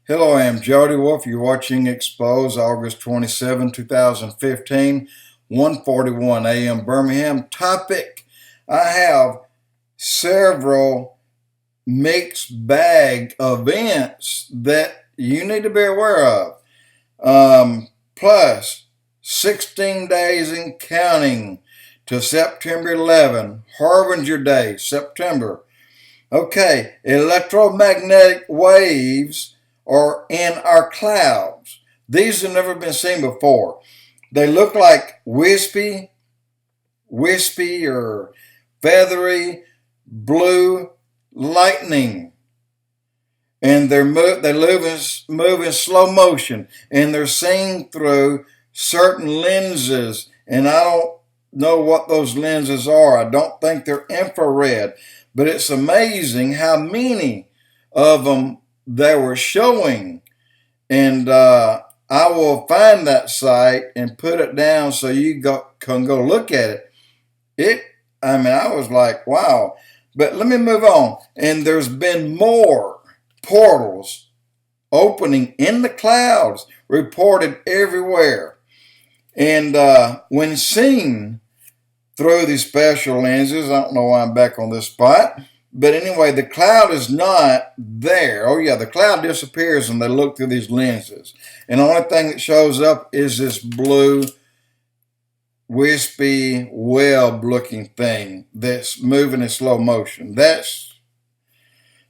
Hello, I am Jody Wolf. You're watching Expoz, August 27, 2015, 1:41 a.m. Birmingham. Topic: I have several mixed bag events that you need to be aware of. Plus, 16 days and counting to September 11, Harbinger Day, September. Okay, electromagnetic waves are in our clouds. These have never been seen before. They look like wispy or feathery blue lightning, and they move in slow motion, and they're seen through certain lenses, and I don't know what those lenses are. I don't think they're infrared, but it's amazing how many of them they were showing. And I will find that site and put it down so you can go look at it. I was like, wow. But let me move on. And there's been more portals opening in the clouds reported everywhere. And when seen through these special lenses, I don't know why I'm back on this spot, but anyway, the cloud is not there. Oh yeah, the cloud disappears when they look through these lenses. And the only thing that shows up is this blue, wispy, web-looking thing that's moving in slow motion. That's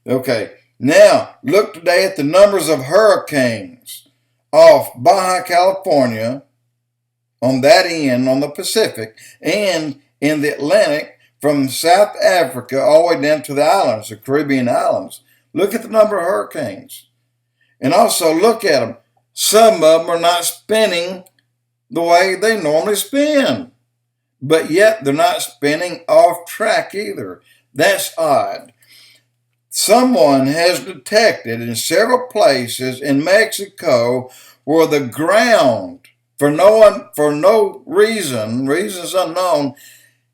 okay. Now, look today at the numbers of hurricanes off Baja California, on that end, on the Pacific, and in the Atlantic, from South Africa all the way down to the islands, the Caribbean islands. Look at the number of hurricanes. And also look at them. Some of them are not spinning the way they normally spin. But yet they're not spinning off track either. That's odd. Someone has detected in several places in Mexico where the ground, for no reasons unknown,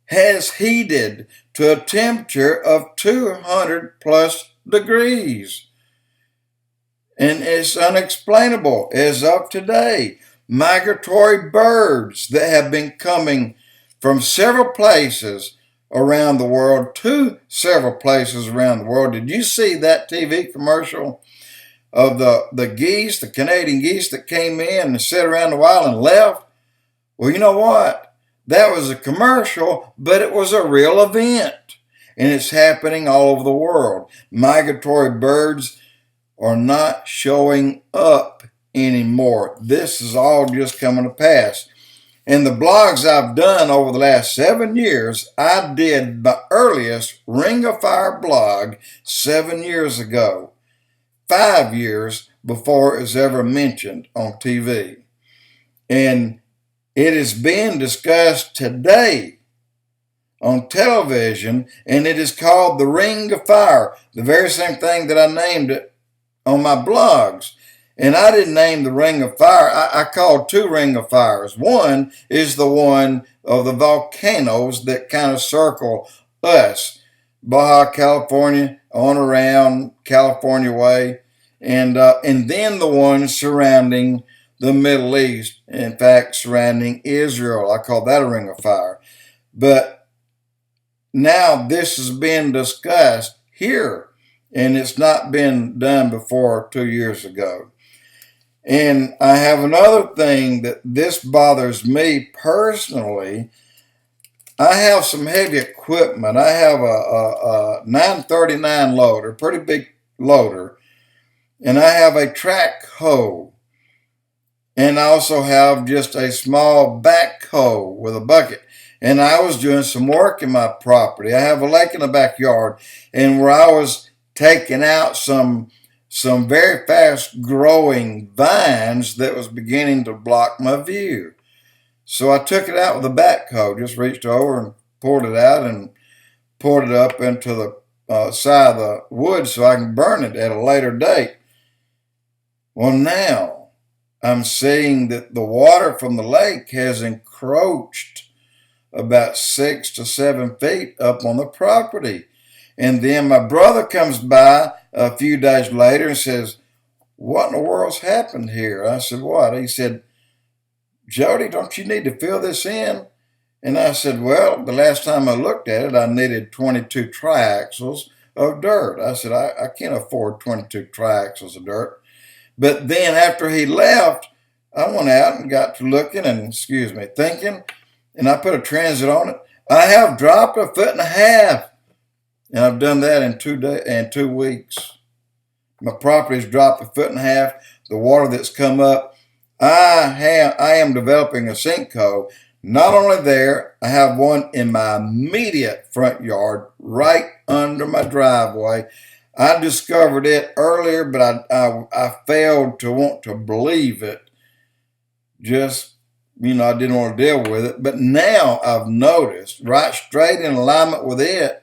has heated to a temperature of 200 plus degrees. And it's unexplainable as of today. Migratory birds that have been coming from several places around the world to several places around the world. Did you see that TV commercial of the geese, the Canadian geese that came in and sat around a while and left? Well, you know what? That was a commercial, but it was a real event. And it's happening all over the world. Migratory birds are not showing up anymore. This is all just coming to pass. In the blogs I've done over the last 7 years, I did my earliest Ring of Fire blog 7 years ago. 5 years before it was ever mentioned on TV. And it is being discussed today on television, and it is called the Ring of Fire, the very same thing that I named it on my blogs. And I didn't name the Ring of Fire. I called 2 Ring of Fires. One is the one of the volcanoes that kind of circle us, Baja California, on around California way, and then the one surrounding the Middle East, in fact, surrounding Israel. I call that a Ring of Fire. But now this has been discussed here, and it's not been done before 2 years ago. And I have another thing that this bothers me personally. I have some heavy equipment. I have a 939 loader, pretty big loader, and I have a track hoe. And I also have just a small backhoe with a bucket. And I was doing some work in my property. I have a lake in the backyard, and where I was taking out some very fast growing vines that was beginning to block my view. So I took it out with a backhoe, just reached over and pulled it out and poured it up into the side of the wood so I can burn it at a later date. Well, now I'm seeing that the water from the lake has encroached about 6 to 7 feet up on the property. And then my brother comes by a few days later and says, what in the world's happened here? I said, what? He said, Jody, don't you need to fill this in? And I said, well, the last time I looked at it, I needed 22 triaxles of dirt. I said, I can't afford 22 triaxles of dirt. But then after he left, I went out and got to looking and, thinking, and I put a transit on it. I have dropped 1.5 feet. And I've done that in 2 weeks. My property's dropped 1.5 feet. The water that's come up, I am developing a sinkhole. Not only there, I have one in my immediate front yard, right under my driveway. I discovered it earlier, but I failed to want to believe it. Just, I didn't want to deal with it. But now I've noticed, right straight in alignment with it,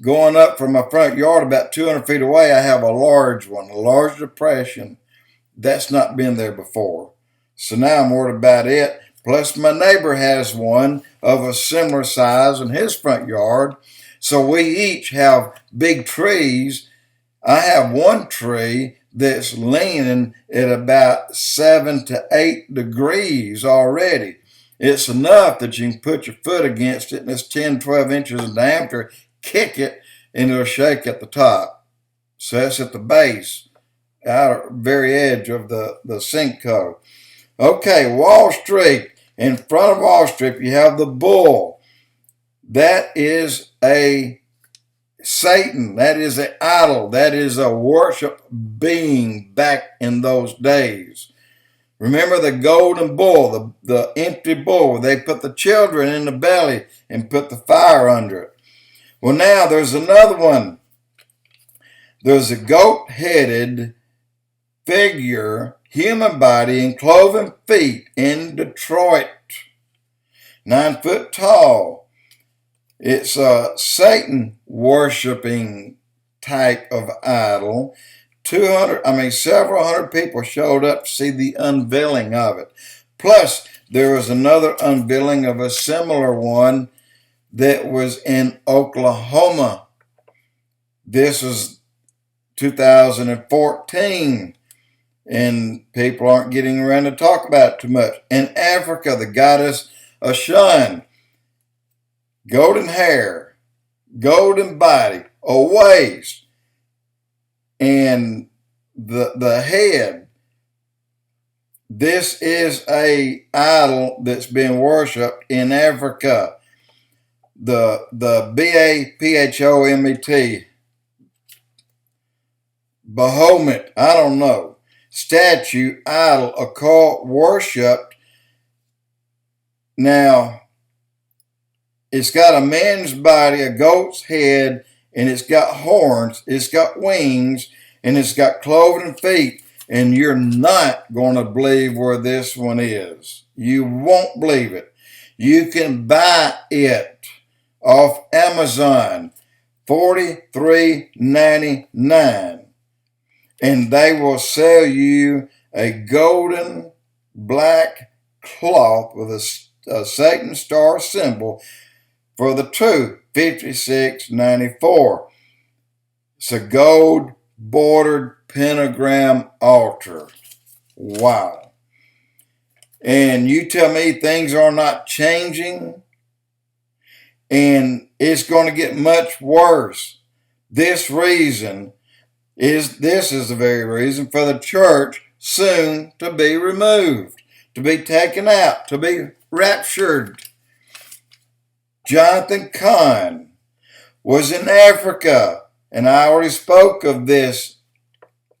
going up from my front yard about 200 feet away, I have a large one, a large depression. That's not been there before. So now I'm worried about it. Plus my neighbor has one of a similar size in his front yard. So we each have big trees. I have one tree that's leaning at about 7 to 8 degrees already. It's enough that you can put your foot against it and it's 10, 12 inches in diameter, kick it, and it'll shake at the top. So that's at the base, outer very edge of the sinkhole. Okay, Wall Street. In front of Wall Street, you have the bull. That is a Satan. That is an idol. That is a worship being back in those days. Remember the golden bull, the empty bull, where they put the children in the belly and put the fire under it. Well, now there's another one. There's a goat-headed figure, human body, and cloven feet in Detroit. 9 foot tall. It's a Satan worshiping type of idol. Several hundred people showed up to see the unveiling of it. Plus, there was another unveiling of a similar one that was in Oklahoma. This was 2014, and people aren't getting around to talk about it too much. In Africa, the goddess Ashun, golden hair, golden body, a waist, and the head. This is a idol that's been worshipped in Africa. The Baphomet, Bahomet, I don't know, statue, idol, occult, worshipped. Now, it's got a man's body, a goat's head, and it's got horns, it's got wings, and it's got cloven feet. And you're not going to believe where this one is. You won't believe it. You can buy it off Amazon, $43.99. And they will sell you a golden black cloth with a Satan star symbol for the truth, $56.94. It's a gold bordered pentagram altar. Wow. And you tell me things are not changing, and it's going to get much worse. This is the very reason for the church soon to be removed, to be taken out, to be raptured. Jonathan Cahn was in Africa, and I already spoke of this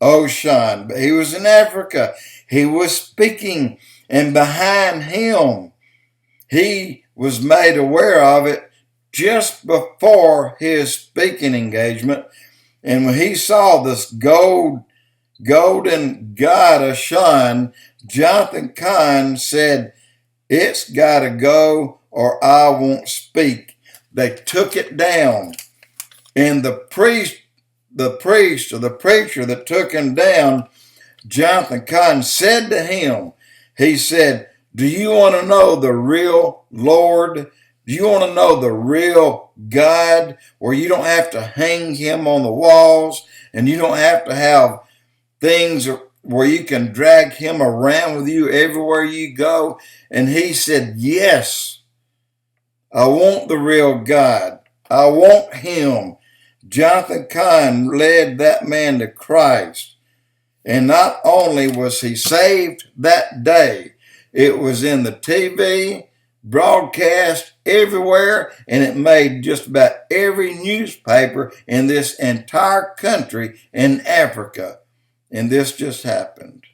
Ocean, but he was in Africa. He was speaking, and behind him, he was made aware of it just before his speaking engagement. And when he saw this golden god Ocean, Jonathan Cahn said, "It's got to go or I won't speak." They took it down. And the priest or the preacher that took him down, Jonathan Cahn said to him, he said, "Do you want to know the real Lord? Do you want to know the real God, where you don't have to hang him on the walls and you don't have to have things where you can drag him around with you everywhere you go? And he said, yes, I want the real God. I want him. Jonathan Kahn led that man to Christ. And not only was he saved that day, it was in the TV, broadcast everywhere, and it made just about every newspaper in this entire country in Africa. And this just happened.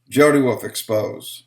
Jody Wolf, Expoz.